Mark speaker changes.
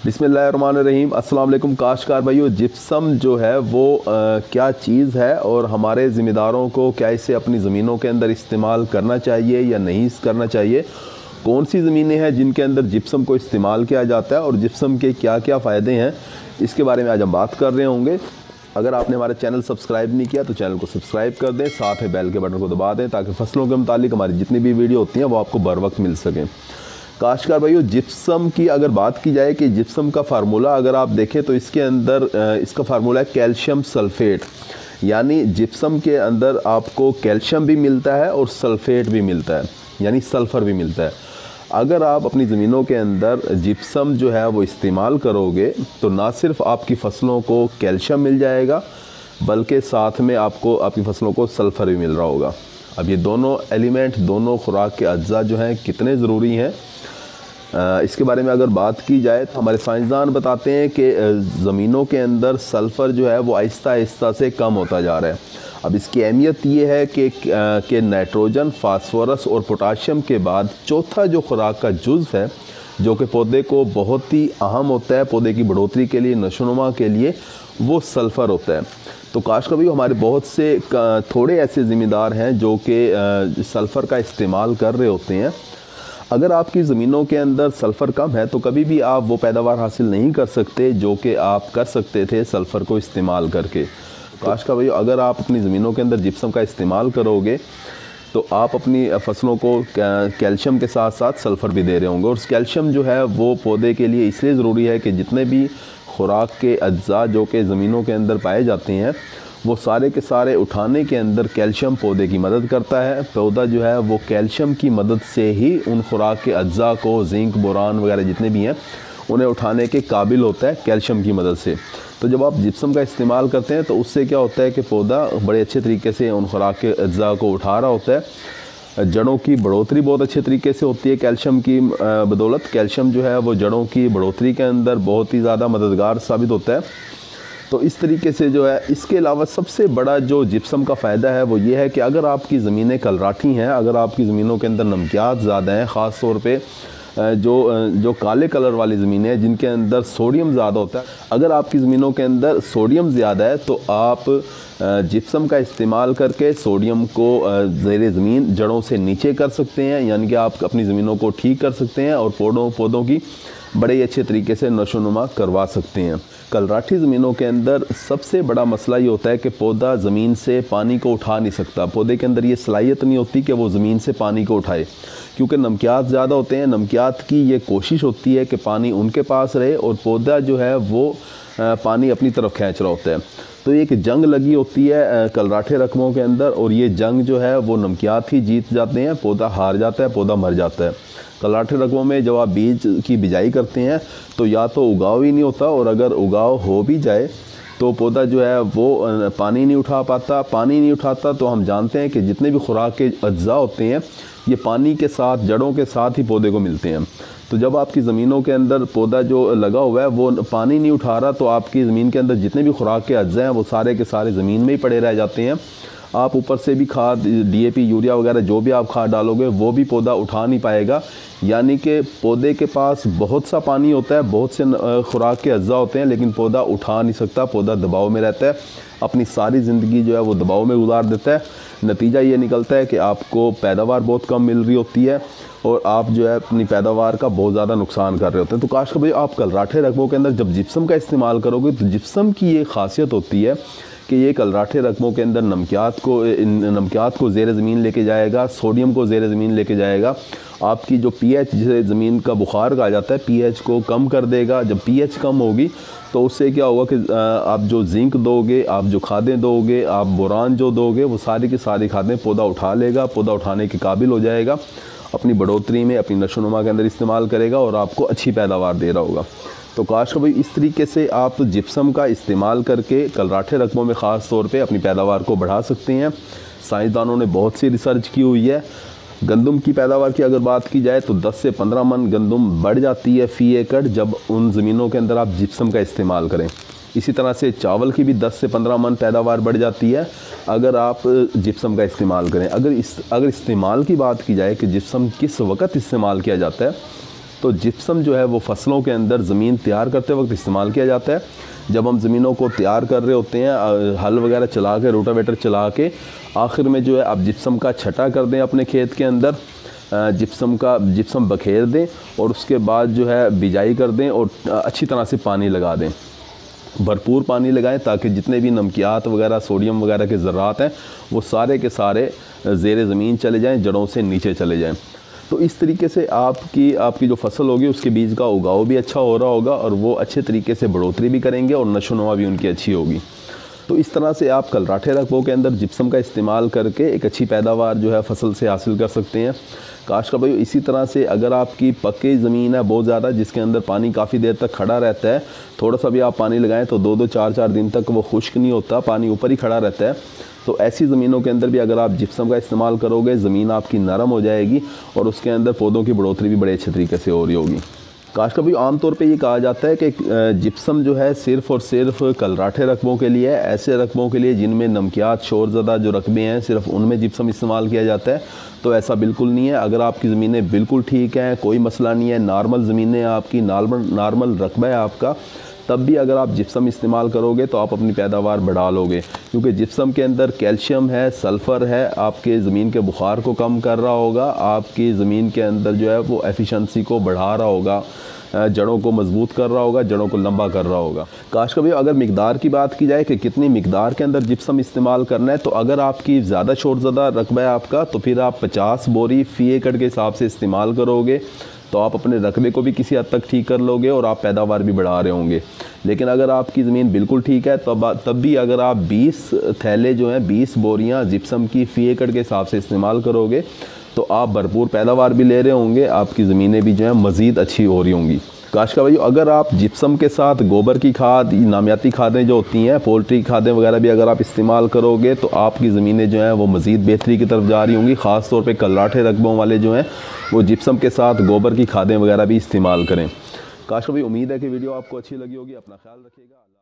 Speaker 1: बिस्मिल्लाहिर्रहमानिर्रहीम। अस्सलाम वालेकुम काश्तकार भाइयों। जिप्सम जो है वो क्या चीज़ है और हमारे ज़िम्मेदारों को क्या इसे अपनी ज़मीनों के अंदर इस्तेमाल करना चाहिए या नहीं करना चाहिए, कौन सी ज़मीनें हैं जिनके अंदर जिप्सम को इस्तेमाल किया जाता है और जिप्सम के क्या क्या फ़ायदे हैं, इसके बारे में आज हम बात कर रहे होंगे। अगर आपने हमारा चैनल सब्सक्राइब नहीं किया तो चैनल को सब्सक्राइब कर दें, साथ में बेल के बटन को दबा दें ताकि फसलों के मुतालिक हमारी जितनी भी वीडियो होती हैं वो आपको बर वक्त मिल सकें। काश्तकार भाइयों, जिप्सम की अगर बात की जाए कि जिप्सम का फार्मूला अगर आप देखें तो इसके अंदर इसका फार्मूला है कैल्शियम सल्फेट। यानी जिप्सम के अंदर आपको कैल्शियम भी मिलता है और सल्फेट भी मिलता है, यानी सल्फ़र भी मिलता है। अगर आप अपनी ज़मीनों के अंदर जिप्सम जो है वो इस्तेमाल करोगे तो ना सिर्फ आपकी फ़सलों को कैल्शियम मिल जाएगा बल्कि साथ में आपको आपकी फ़सलों को सल्फ़र भी मिल रहा होगा। अब ये दोनों एलिमेंट, दोनों खुराक के अज्जा जो हैं कितने ज़रूरी हैं, इसके बारे में अगर बात की जाए तो हमारे साइंसदान बताते हैं कि ज़मीनों के अंदर सल्फ़र जो है वो आहिस्ता आहिस्ता से कम होता जा रहा है। अब इसकी अहमियत ये है कि नाइट्रोजन, फास्फोरस और पोटाशियम के बाद चौथा जो खुराक का जुज़ है जो कि पौधे को बहुत ही अहम होता है पौधे की बढ़ोतरी के लिए, नशोनुमा के लिए, वो सल्फ़र होता है। तो काश्तकार भाई, हमारे बहुत से थोड़े ऐसे ज़मींदार हैं जो कि सल्फ़र का इस्तेमाल कर रहे होते हैं। अगर आपकी ज़मीनों के अंदर सल्फ़र कम है तो कभी भी आप वो पैदावार हासिल नहीं कर सकते जो कि आप कर सकते थे सल्फ़र को इस्तेमाल करके। काश्तकार भाई, अगर आप अपनी ज़मीनों के अंदर जिप्सम का इस्तेमाल करोगे तो आप अपनी फसलों को कैल्शियम के साथ साथ सल्फ़र भी दे रहे होंगे। और कैल्शियम जो है वो पौधे के लिए इसलिए ज़रूरी है कि जितने भी खुराक के अज्जा जो कि ज़मीनों के अंदर पाए जाते हैं वो सारे के सारे उठाने के अंदर कैल्शियम पौधे की मदद करता है। पौधा जो है वो कैल्शियम की मदद से ही उन खुराक के अज्जा को, जिंक, बोरान वगैरह जितने भी हैं, उन्हें उठाने के काबिल होता है कैल्शियम की मदद से। तो जब आप जिप्सम का इस्तेमाल करते हैं तो उससे क्या होता है कि पौधा बड़े अच्छे तरीके से उन खुराक के अज्जा को उठा रहा होता है। जड़ों की बढ़ोतरी बहुत अच्छे तरीके से होती है कैल्शियम की बदौलत। कैल्शियम जो है वो जड़ों की बढ़ोतरी के अंदर बहुत ही ज़्यादा मददगार साबित होता है। तो इस तरीके से जो है, इसके अलावा सबसे बड़ा जो जिप्सम का फ़ायदा है वो ये है कि अगर आपकी ज़मीनें कलराठी हैं, अगर आपकी ज़मीनों के अंदर नमकियात ज़्यादा हैं, ख़ास तौर पे जो काले कलर वाली ज़मीनें हैं जिनके अंदर सोडियम ज़्यादा होता है, अगर आपकी ज़मीनों के अंदर सोडियम ज़्यादा है तो आप जिप्सम का इस्तेमाल करके सोडियम को ज़ेरे ज़मीन जड़ों से नीचे कर सकते हैं। यानी कि आप अपनी ज़मीनों को ठीक कर सकते हैं और पौधों की बड़े अच्छे तरीके से नशोनुमा करवा सकते हैं। कलराठी ज़मीनों के अंदर सबसे बड़ा मसला ये होता है कि पौधा ज़मीन से पानी को उठा नहीं सकता। पौधे के अंदर ये सलाहियत नहीं होती कि वो ज़मीन से पानी को उठाए, क्योंकि नमकियात ज़्यादा होते हैं। नमकियात की ये कोशिश होती है कि पानी उनके पास रहे और पौधा जो है वो पानी अपनी तरफ खींच रहा होता है। तो एक जंग लगी होती है कलराठे रकमों के अंदर और ये जंग जो है वो नमकियात ही जीत जाते हैं, पौधा हार जाता है, पौधा मर जाता है। कलराठे रकमों में जब आप बीज की बिजाई करते हैं तो या तो उगाव ही नहीं होता और अगर उगाव हो भी जाए तो पौधा जो है वो पानी नहीं उठा पाता। पानी नहीं उठाता तो हम जानते हैं कि जितने भी खुराक के अज्जा होते हैं ये पानी के साथ, जड़ों के साथ ही पौधे को मिलते हैं। तो जब आपकी ज़मीनों के अंदर पौधा जो लगा हुआ है वो पानी नहीं उठा रहा तो आपकी ज़मीन के अंदर जितने भी खुराक के अज्जा हैं वो सारे के सारे ज़मीन में ही पड़े रह जाते हैं। आप ऊपर से भी खाद, DAP, यूरिया वगैरह जो भी आप खाद डालोगे वो भी पौधा उठा नहीं पाएगा। यानी कि पौधे के पास बहुत सा पानी होता है, बहुत से खुराक के अज्जा होते हैं, लेकिन पौधा उठा नहीं सकता, पौधा दबाव में रहता है, अपनी सारी ज़िंदगी जो है वो दबाव में गुजार देता है। नतीजा ये निकलता है कि आपको पैदावार बहुत कम मिल रही होती है और आप जो है अपनी पैदावार का बहुत ज़्यादा नुकसान कर रहे होते हैं। तो काश्तकार भाई, आप कलराठे रकबों के अंदर जब जिप्सम का इस्तेमाल करोगे तो जिप्सम की ये खासियत होती है कि ये कलराठे रकमों के अंदर नमकियात को ज़ेरे ज़मीन लेके जाएगा, सोडियम को ज़ेरे ज़मीन लेके जाएगा। आपकी जो pH, जिसे ज़मीन का बुखार कहा जाता है, pH को कम कर देगा। जब pH कम होगी तो उससे क्या होगा कि आप जो जिंक दोगे, आप जो खादें दोगे, आप बोरान जो दोगे, वो सारी की सारी खादें पौधा उठा लेगा, पौधा उठाने के काबिल हो जाएगा, अपनी बढ़ोतरी में, अपनी नशोनुमा के अंदर इस्तेमाल करेगा और आपको अच्छी पैदावार दे रहा होगा। तो काश्तकार भाई, इस तरीके से आप जिप्सम का इस्तेमाल करके कलराठे रकमों में ख़ास तौर पे अपनी पैदावार को बढ़ा सकते हैं। साइंसदानों ने बहुत सी रिसर्च की हुई है। गंदम की पैदावार की अगर बात की जाए तो 10 से 15 मन गंदम बढ़ जाती है फ़ी एकड़ जब उन ज़मीनों के अंदर आप जिप्सम का इस्तेमाल करें। इसी तरह से चावल की भी 10 से 15 मन पैदावार बढ़ जाती है अगर आप जिप्सम का इस्तेमाल करें। अगर इस्तेमाल की बात की जाए कि जिप्सम किस वक्त इस्तेमाल किया जाता है तो जिप्सम जो है वो फसलों के अंदर ज़मीन तैयार करते वक्त इस्तेमाल किया जाता है। जब हम ज़मीनों को तैयार कर रहे होते हैं, हल वगैरह चला के, रोटावेटर चला के, आखिर में जो है आप जिप्सम का छटा कर दें अपने खेत के अंदर, जिप्सम बखेर दें और उसके बाद जो है बिजाई कर दें और अच्छी तरह से पानी लगा दें। भरपूर पानी लगाएं ताकि जितने भी नमकियात वगैरह, सोडियम वगैरह के ज़र्रात हैं वो सारे के सारे ज़ेरे ज़मीन चले जाएं, जड़ों से नीचे चले जाएं। तो इस तरीके से आपकी जो फसल होगी उसके बीज का उगाव भी अच्छा हो रहा होगा और वो अच्छे तरीके से बढ़ोतरी भी करेंगे और नशोनुमा भी उनकी अच्छी होगी। तो इस तरह से आप कलराठे रकबों के अंदर जिप्सम का इस्तेमाल करके एक अच्छी पैदावार जो है फसल से हासिल कर सकते हैं। काश्तकार भाई, इसी तरह से अगर आपकी पक्की ज़मीन है बहुत ज़्यादा, जिसके अंदर पानी काफ़ी देर तक खड़ा रहता है, थोड़ा सा भी आप पानी लगाएं तो 2-2, 4-4 दिन तक वो खुश्क नहीं होता, पानी ऊपर ही खड़ा रहता है, तो ऐसी ज़मीनों के अंदर भी अगर आप जिप्सम का इस्तेमाल करोगे, ज़मीन आपकी नरम हो जाएगी और उसके अंदर पौधों की बढ़ोतरी भी बड़े अच्छे तरीके से हो रही होगी। काश्तकार भाई, आमतौर पे ये कहा जाता है कि जिप्सम जो है सिर्फ़ और सिर्फ कलराठे रकबों के लिए है, ऐसे रकबों के लिए जिनमें नमकियात शोरज़दा जो रकबे हैं सिर्फ उनमें जिप्सम इस्तेमाल किया जाता है। तो ऐसा बिल्कुल नहीं है। अगर आपकी ज़मीनें बिल्कुल ठीक हैं, कोई मसला नहीं है, नॉर्मल ज़मीनें आपकी, नॉर्मल रकबा है आपका, तब भी अगर आप जिप्सम इस्तेमाल करोगे तो आप अपनी पैदावार बढ़ा लोगे, क्योंकि जिप्सम के अंदर कैल्शियम है, सल्फ़र है, आपके ज़मीन के बुखार को कम कर रहा होगा, आपकी ज़मीन के अंदर जो है वो एफिशिएंसी को बढ़ा रहा होगा, जड़ों को मजबूत कर रहा होगा, जड़ों को लंबा कर रहा होगा। काश्तकार भाई, अगर मिकदार की बात की जाए कि कितनी मिकदार के अंदर जिप्सम इस्तेमाल करना है, तो अगर आपकी ज़्यादा शोरज़दा रकबा है आपका तो फिर आप 50 बोरी फ़ी एकड़ के हिसाब से इस्तेमाल करोगे तो आप अपने रकबे को भी किसी हद तक ठीक कर लोगे और आप पैदावार भी बढ़ा रहे होंगे। लेकिन अगर आपकी ज़मीन बिल्कुल ठीक है तब भी अगर आप 20 थैले जो हैं, 20 बोरियां जिप्सम की फ़ी एकड़ के हिसाब से इस्तेमाल करोगे तो आप भरपूर पैदावार भी ले रहे होंगे, आपकी ज़मीनें भी जो हैं मज़ीद अच्छी हो रही होंगी। काश्तकार भाई, अगर आप जिप्सम के साथ गोबर की खाद, नामियाती खादें जो होती हैं, पोल्ट्री खादें वगैरह भी अगर आप इस्तेमाल करोगे तो आपकी ज़मीनें जो हैं वो मज़ीद बेहतरी की तरफ जा रही होंगी। ख़ास तौर पे कलराठे रकबों वाले जो हैं वो जिप्सम के साथ गोबर की खादें वगैरह भी इस्तेमाल करें। काश्तकार भाई, उम्मीद है कि वीडियो आपको अच्छी लगी होगी। अपना ख्याल रखिएगा।